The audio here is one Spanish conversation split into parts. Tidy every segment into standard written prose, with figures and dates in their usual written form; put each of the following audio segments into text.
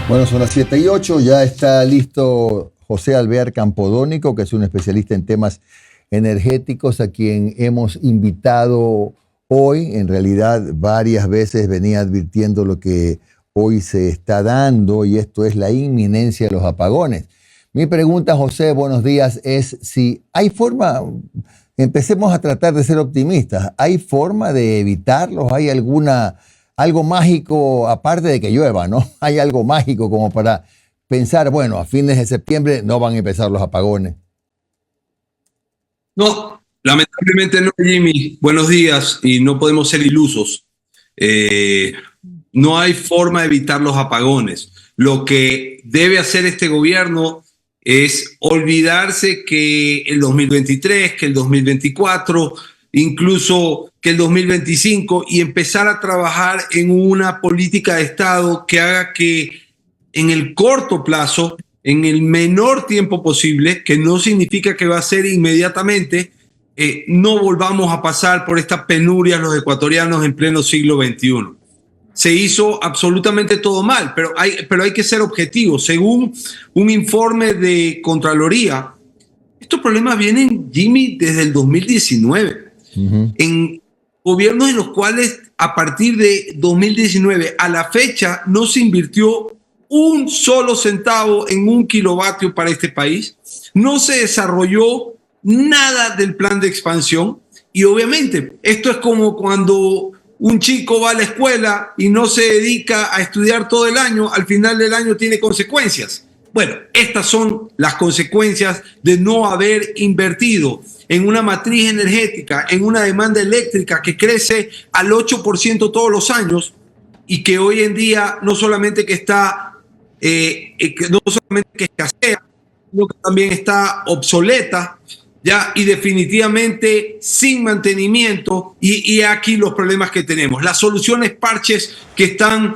Bueno, son las 7:08, ya está listo José Alvear Campodónico, que es un especialista en temas energéticos, a quien hemos invitado hoy. En realidad, varias veces venía advirtiendo lo que hoy se está dando, y esto es la inminencia de los apagones. Mi pregunta, José, buenos días, es si hay forma, empecemos a tratar de ser optimistas, ¿hay forma de evitarlos? ¿Hay algo mágico, aparte de que llueva, ¿no? Hay algo mágico como para pensar, bueno, a fines de septiembre no van a empezar los apagones? No, lamentablemente no, Jimmy. Buenos días, y no podemos ser ilusos. No hay forma de evitar los apagones. Lo que debe hacer este gobierno es olvidarse que el 2023, que el 2024, incluso que el 2025, y empezar a trabajar en una política de Estado que haga que en el corto plazo, en el menor tiempo posible, que no significa que va a ser inmediatamente, no volvamos a pasar por estas penurias los ecuatorianos en pleno siglo XXI. Se hizo absolutamente todo mal, pero hay que ser objetivos. Según un informe de Contraloría, estos problemas vienen, Jimmy, desde el 2019. En gobiernos en los cuales a partir de 2019 a la fecha no se invirtió un solo centavo en un kilovatio para este país, no se desarrolló nada del plan de expansión, y obviamente esto es como cuando un chico va a la escuela y no se dedica a estudiar todo el año, al final del año tiene consecuencias. Bueno, estas son las consecuencias de no haber invertido en una matriz energética, en una demanda eléctrica que crece al 8% todos los años, y que hoy en día no solamente que escasea, sino que también está obsoleta, ya, y definitivamente sin mantenimiento, y aquí los problemas que tenemos. Las soluciones parches que están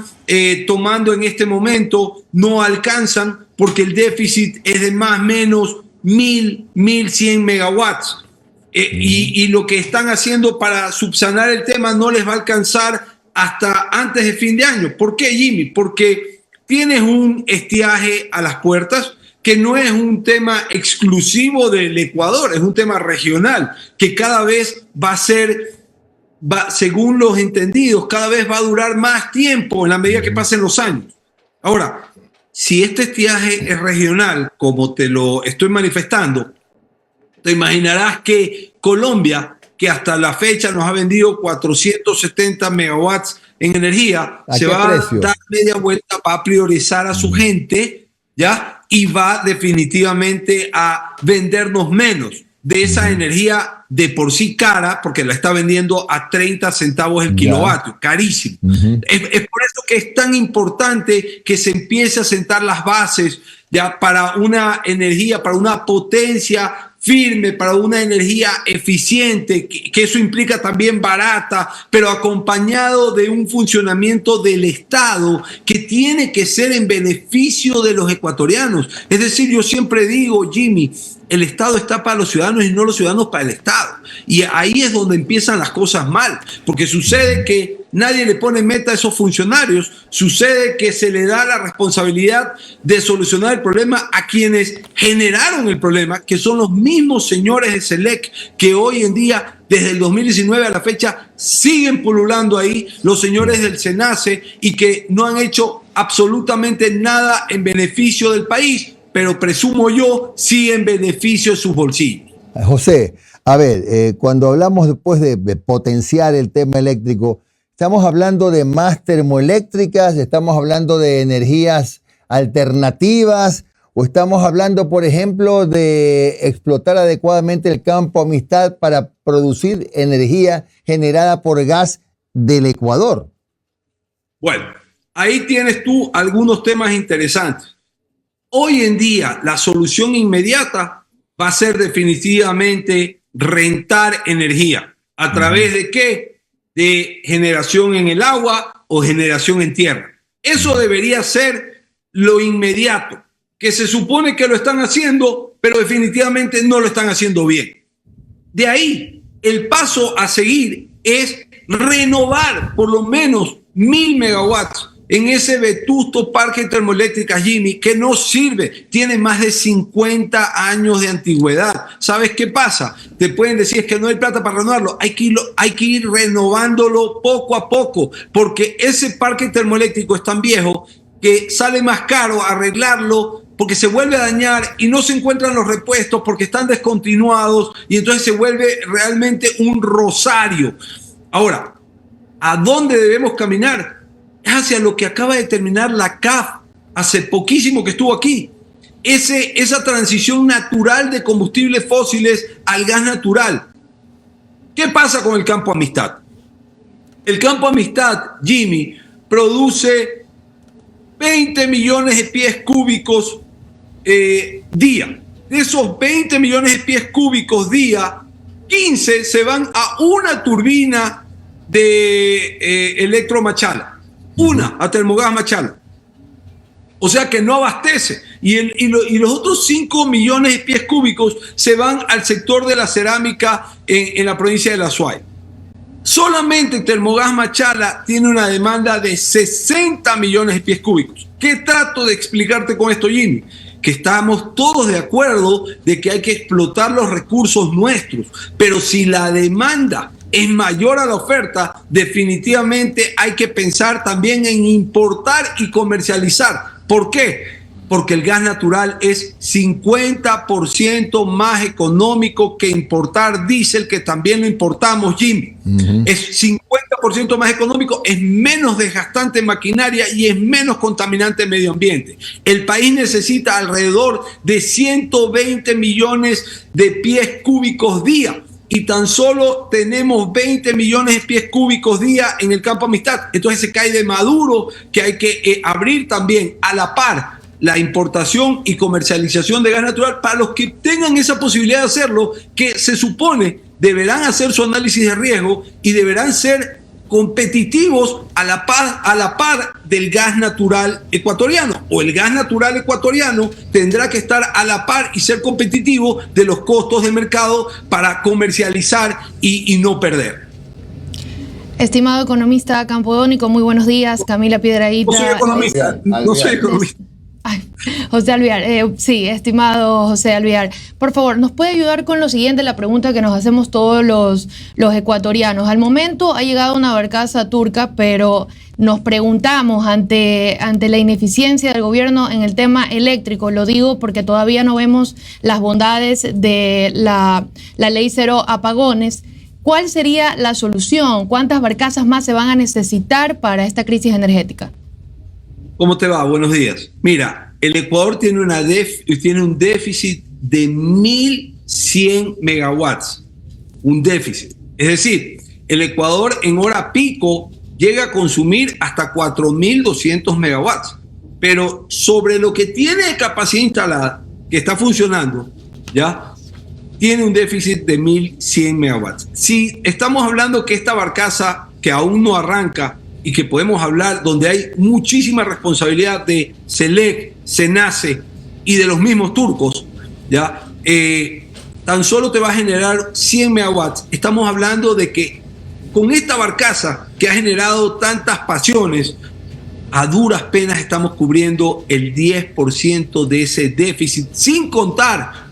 tomando en este momento no alcanzan, porque el déficit es de más o menos 1.100 megawatts. Y lo que están haciendo para subsanar el tema no les va a alcanzar hasta antes de fin de año. ¿Por qué, Jimmy? Porque tienes un estiaje a las puertas, que no es un tema exclusivo del Ecuador, es un tema regional, que cada vez según los entendidos, cada vez va a durar más tiempo en la medida que pasen los años. Ahora, si este estiaje es regional, como te lo estoy manifestando, te imaginarás que Colombia, que hasta la fecha nos ha vendido 470 megawatts en energía, se va a dar media vuelta, va a priorizar a su gente, ¿ya? Y va definitivamente a vendernos menos de esa energía de por sí cara, porque la está vendiendo a 30 centavos el kilovatio, carísimo. Es por eso que es tan importante que se empiece a sentar las bases ya para una energía, para una potencia firme, para una energía eficiente, que eso implica también barata, pero acompañado de un funcionamiento del Estado que tiene que ser en beneficio de los ecuatorianos. Es decir, yo siempre digo, Jimmy, el Estado está para los ciudadanos y no los ciudadanos para el Estado. Y ahí es donde empiezan las cosas mal, porque sucede que nadie le pone meta a esos funcionarios, sucede que se le da la responsabilidad de solucionar el problema a quienes generaron el problema, que son los mismos señores de SELEC, que hoy en día, desde el 2019 a la fecha, siguen pululando ahí, los señores del SENACE, y que no han hecho absolutamente nada en beneficio del país, pero presumo yo, sí en beneficio de sus bolsillos. José, a ver, cuando hablamos después de potenciar el tema eléctrico, ¿estamos hablando de más termoeléctricas? ¿Estamos hablando de energías alternativas? ¿O estamos hablando, por ejemplo, de explotar adecuadamente el campo Amistad para producir energía generada por gas del Ecuador? Bueno, ahí tienes tú algunos temas interesantes. Hoy en día la solución inmediata va a ser definitivamente rentar energía. ¿A través de qué? De generación en el agua o generación en tierra. Eso debería ser lo inmediato, que se supone que lo están haciendo, pero definitivamente no lo están haciendo bien. De ahí, el paso a seguir es renovar por lo menos 1.000 megawatts en ese vetusto parque termoeléctrico, Jimmy, que no sirve, tiene más de 50 años de antigüedad. ¿Sabes qué pasa? Te pueden decir es que no hay plata para renovarlo, hay que ir renovándolo poco a poco, porque ese parque termoeléctrico es tan viejo que sale más caro arreglarlo porque se vuelve a dañar y no se encuentran los repuestos porque están descontinuados y entonces se vuelve realmente un rosario. Ahora, ¿a dónde debemos caminar? Es hacia lo que acaba de terminar la CAF hace poquísimo que estuvo aquí. Esa transición natural de combustibles fósiles al gas natural. ¿Qué pasa con el Campo Amistad? El Campo Amistad, Jimmy, produce 20 millones de pies cúbicos día. De esos 20 millones de pies cúbicos día, 15 se van a una turbina de Electromachala. Una, a Termogas Machala. O sea que no abastece. Y los otros 5 millones de pies cúbicos se van al sector de la cerámica en la provincia de La Suay. Solamente Termogas Machala tiene una demanda de 60 millones de pies cúbicos. ¿Qué trato de explicarte con esto, Jimmy? Que estamos todos de acuerdo de que hay que explotar los recursos nuestros, pero si la demanda es mayor a la oferta, definitivamente hay que pensar también en importar y comercializar. ¿Por qué? Porque el gas natural es 50% más económico que importar diésel, que también lo importamos, Jimmy. Es 50% más económico, es menos desgastante en maquinaria y es menos contaminante en medio ambiente. El país necesita alrededor de 120 millones de pies cúbicos día. Y tan solo tenemos 20 millones de pies cúbicos día en el Campo Amistad. Entonces se cae de maduro que hay que abrir también a la par la importación y comercialización de gas natural para los que tengan esa posibilidad de hacerlo, que se supone deberán hacer su análisis de riesgo y deberán ser competitivos a la par del gas natural ecuatoriano, o el gas natural ecuatoriano tendrá que estar a la par y ser competitivo de los costos de mercado para comercializar y no perder. Estimado economista Campodónico, muy buenos días. Camila Piedrahíta. No soy economista, no soy economista. Ay, José Alvear, sí, estimado José Alvear, por favor, ¿nos puede ayudar con lo siguiente, la pregunta que nos hacemos todos los ecuatorianos? Al momento ha llegado una barcaza turca, pero nos preguntamos ante la ineficiencia del gobierno en el tema eléctrico. Lo digo porque todavía no vemos las bondades de la ley cero apagones. ¿Cuál sería la solución? ¿Cuántas barcazas más se van a necesitar para esta crisis energética? ¿Cómo te va? Buenos días. Mira, el Ecuador tiene un déficit de 1.100 megawatts. Un déficit. Es decir, el Ecuador en hora pico llega a consumir hasta 4.200 megawatts. Pero sobre lo que tiene de capacidad instalada, que está funcionando, ya tiene un déficit de 1.100 megawatts. Si estamos hablando que esta barcaza, que aún no arranca, y que podemos hablar donde hay muchísima responsabilidad de SELEC, SENACE y de los mismos turcos, ¿ya? Tan solo te va a generar 100 megawatts. Estamos hablando de que con esta barcaza que ha generado tantas pasiones, a duras penas estamos cubriendo el 10% de ese déficit, sin contar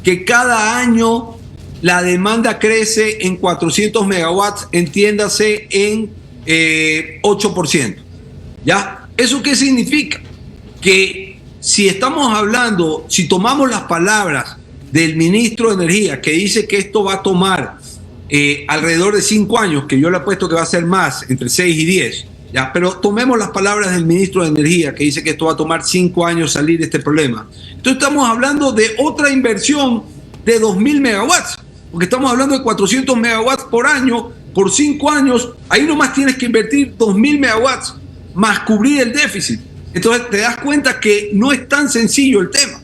que cada año la demanda crece en 400 megawatts, entiéndase en 8%. ¿Ya? ¿Eso qué significa? Que si estamos hablando, si tomamos las palabras del ministro de Energía, que dice que esto va a tomar alrededor de 5 años, que yo le apuesto que va a ser más, entre 6 y 10, ¿ya? Pero tomemos las palabras del ministro de Energía, que dice que esto va a tomar 5 años salir de este problema. Entonces estamos hablando de otra inversión de 2.000 megawatts, porque estamos hablando de 400 megawatts por año, por 5 años, ahí nomás tienes que invertir 2.000 megawatts más cubrir el déficit. Entonces te das cuenta que no es tan sencillo el tema.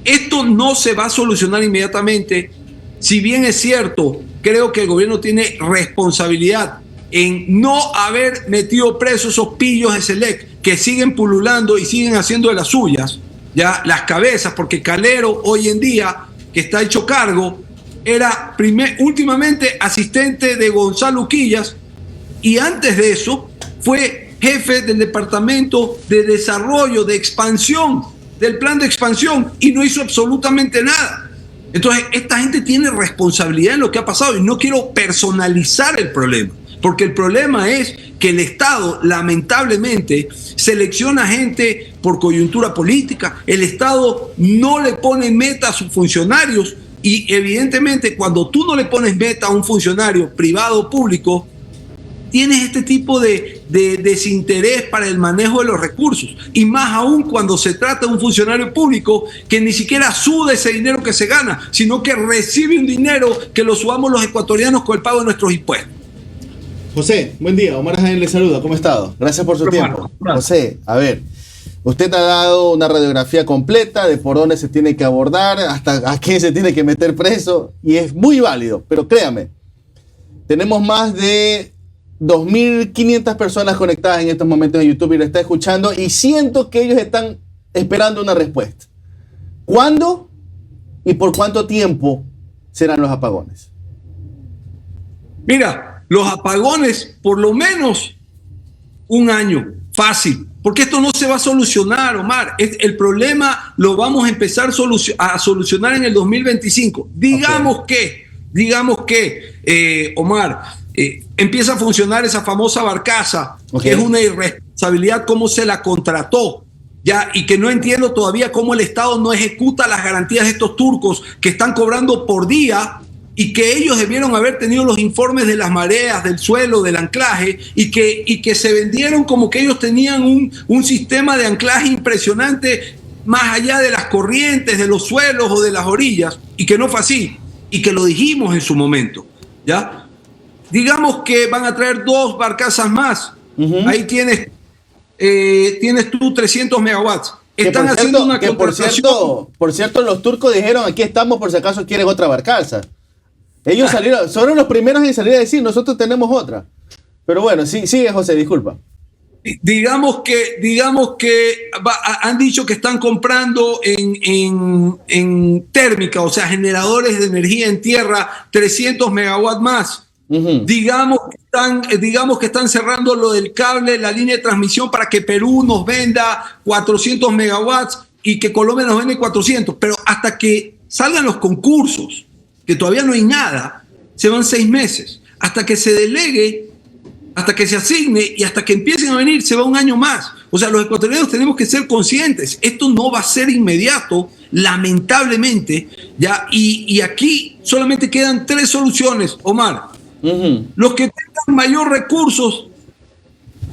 Esto no se va a solucionar inmediatamente. Si bien es cierto, creo que el gobierno tiene responsabilidad en no haber metido presos esos pillos de SELEC que siguen pululando y siguen haciendo de las suyas, ya las cabezas, porque Calero hoy en día, que está hecho cargo, era últimamente asistente de Gonzalo Quillas y antes de eso fue jefe del Departamento de Desarrollo, de Expansión, del plan de expansión, y no hizo absolutamente nada. Entonces, esta gente tiene responsabilidad en lo que ha pasado, y no quiero personalizar el problema, porque el problema es que el Estado, lamentablemente, selecciona gente por coyuntura política. El Estado no le pone meta a sus funcionarios, y evidentemente cuando tú no le pones meta a un funcionario privado o público, tienes este tipo de desinterés para el manejo de los recursos, y más aún cuando se trata de un funcionario público que ni siquiera suda ese dinero que se gana, sino que recibe un dinero que lo subamos los ecuatorianos con el pago de nuestros impuestos. José, buen día. Omar Jaén le saluda. ¿Cómo ha estado? Gracias por su tiempo. José, a ver, usted ha dado una radiografía completa de por dónde se tiene que abordar, hasta a quién se tiene que meter preso, y es muy válido, pero créame, tenemos más de 2.500 personas conectadas en estos momentos en YouTube y lo está escuchando, y siento que ellos están esperando una respuesta. ¿Cuándo y por cuánto tiempo serán los apagones? Mira, los apagones por lo menos un año, fácil, porque esto no se va a solucionar, Omar. El problema lo vamos a empezar a solucionar en el 2025. Digamos que, Omar, empieza a funcionar esa famosa barcaza, que es una irresponsabilidad cómo se la contrató, ya, y que no entiendo todavía cómo el Estado no ejecuta las garantías de estos turcos que están cobrando por día, y que ellos debieron haber tenido los informes de las mareas, del suelo, del anclaje, y que se vendieron como que ellos tenían un sistema de anclaje impresionante más allá de las corrientes, de los suelos o de las orillas, y que no fue así, y que lo dijimos en su momento, ¿ya? Digamos que van a traer 2 barcazas más. Ahí tienes tú 300 megawatts. Están haciendo una contratación. Por cierto, los turcos dijeron, aquí estamos por si acaso quieren otra barcaza. Ellos salieron, fueron los primeros en salir a decir, nosotros tenemos otra. Pero bueno, sigue José, disculpa. Digamos que han dicho que están comprando en térmica, o sea, generadores de energía en tierra, 300 megawatts más. Digamos que están cerrando lo del cable, la línea de transmisión, para que Perú nos venda 400 megawatts y que Colombia nos vende 400. Pero hasta que salgan los concursos, que todavía no hay nada, se van 6 meses. Hasta que se delegue, hasta que se asigne y hasta que empiecen a venir, se va un año más. O sea, los ecuatorianos tenemos que ser conscientes. Esto no va a ser inmediato, lamentablemente, ¿ya? Y aquí solamente quedan 3 soluciones, Omar. Los que tengan mayor recursos,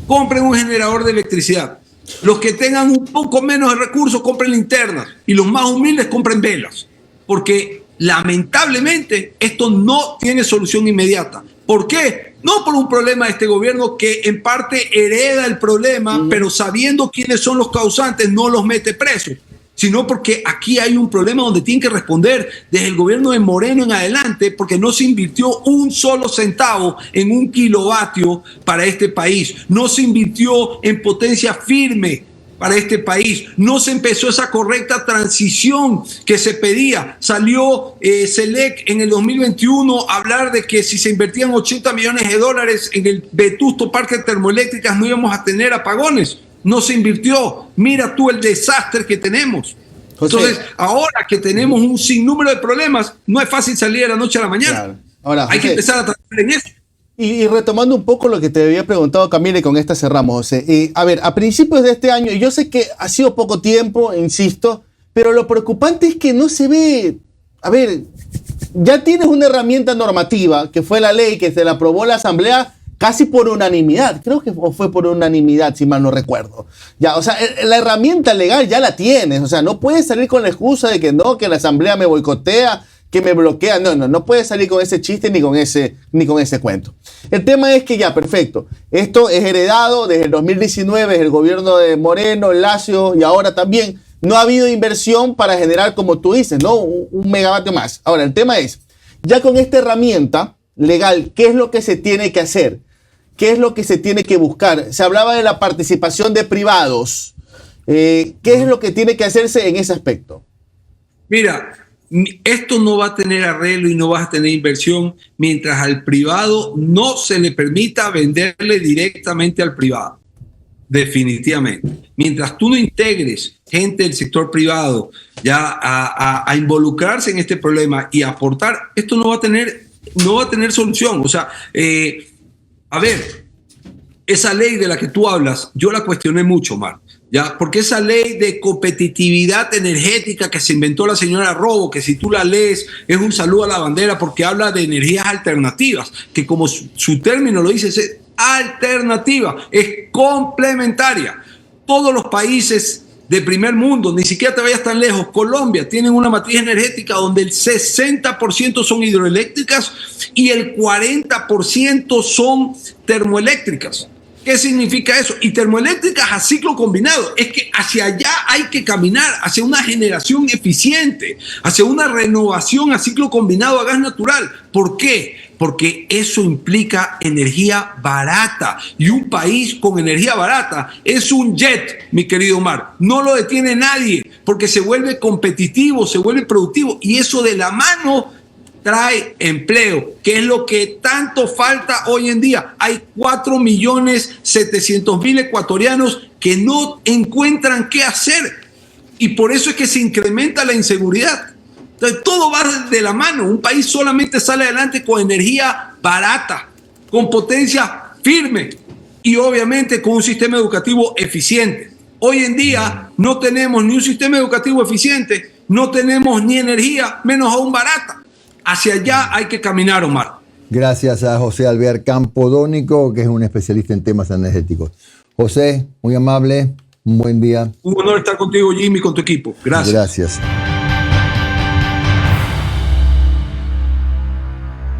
compren un generador de electricidad. Los que tengan un poco menos de recursos, compren linternas. Y los más humildes, compren velas. Porque lamentablemente esto no tiene solución inmediata. ¿Por qué? No por un problema de este gobierno que en parte hereda el problema, pero sabiendo quiénes son los causantes no los mete presos, sino porque aquí hay un problema donde tienen que responder desde el gobierno de Moreno en adelante, porque no se invirtió un solo centavo en un kilovatio para este país, no se invirtió en potencia firme para este país, no se empezó esa correcta transición que se pedía. Salió SELEC en el 2021 a hablar de que si se invertían 80 millones de dólares en el vetusto parque de termoeléctricas no íbamos a tener apagones. No se invirtió. Mira tú el desastre que tenemos. José, entonces, ahora que tenemos un sinnúmero de problemas, no es fácil salir de la noche a la mañana. Claro. Ahora, hay que empezar a trabajar en eso. Y retomando un poco lo que te había preguntado, Camila, y con esta cerramos, José. A ver, a principios de este año, y yo sé que ha sido poco tiempo, insisto, pero lo preocupante es que no se ve. A ver, ya tienes una herramienta normativa, que fue la ley que se la aprobó la Asamblea casi por unanimidad, creo que fue por unanimidad, si mal no recuerdo. Ya, o sea, la herramienta legal ya la tienes, o sea, no puedes salir con la excusa de que no, que la Asamblea me boicotea, que me bloquea, no puedes salir con ese chiste ni con ese cuento. El tema es que ya, perfecto, esto es heredado desde el 2019, el gobierno de Moreno, Lacio y ahora también, no ha habido inversión para generar, como tú dices, ¿no? Un megavatio más. Ahora, el tema es, ya con esta herramienta legal, ¿qué es lo que se tiene que hacer? ¿Qué es lo que se tiene que buscar? Se hablaba de la participación de privados. ¿Qué es lo que tiene que hacerse en ese aspecto? Mira, esto no va a tener arreglo y no va a tener inversión mientras al privado no se le permita venderle directamente al privado. definitivamente. Mientras tú no integres gente del sector privado ya a involucrarse en este problema y aportar, esto no va a tener solución. O sea, a ver, esa ley de la que tú hablas, yo la cuestioné mucho, Mar, ¿ya? Porque esa ley de competitividad energética que se inventó la señora Robo, que si tú la lees es un saludo a la bandera porque habla de energías alternativas, que como su término lo dice, es alternativa, es complementaria. Todos los países de primer mundo, ni siquiera te vayas tan lejos, Colombia, tienen una matriz energética donde el 60% son hidroeléctricas y el 40% son termoeléctricas. ¿Qué significa eso? Y termoeléctricas a ciclo combinado. Es que hacia allá hay que caminar, hacia una generación eficiente, hacia una renovación a ciclo combinado a gas natural. ¿Por qué? Porque eso implica energía barata. Y un país con energía barata es un jet, mi querido Omar. No lo detiene nadie porque se vuelve competitivo, se vuelve productivo. Y eso de la mano trae empleo, que es lo que tanto falta hoy en día. Hay 4.700.000 ecuatorianos que no encuentran qué hacer y por eso es que se incrementa la inseguridad. Entonces, todo va de la mano. Un país solamente sale adelante con energía barata, con potencia firme y obviamente con un sistema educativo eficiente. Hoy en día no tenemos ni un sistema educativo eficiente, no tenemos ni energía, menos aún barata. Hacia allá hay que caminar, Omar. Gracias a José Alvear Campodónico, que es un especialista en temas energéticos. José, muy amable, un buen día. Un honor estar contigo, Jimmy, con tu equipo. Gracias. Gracias.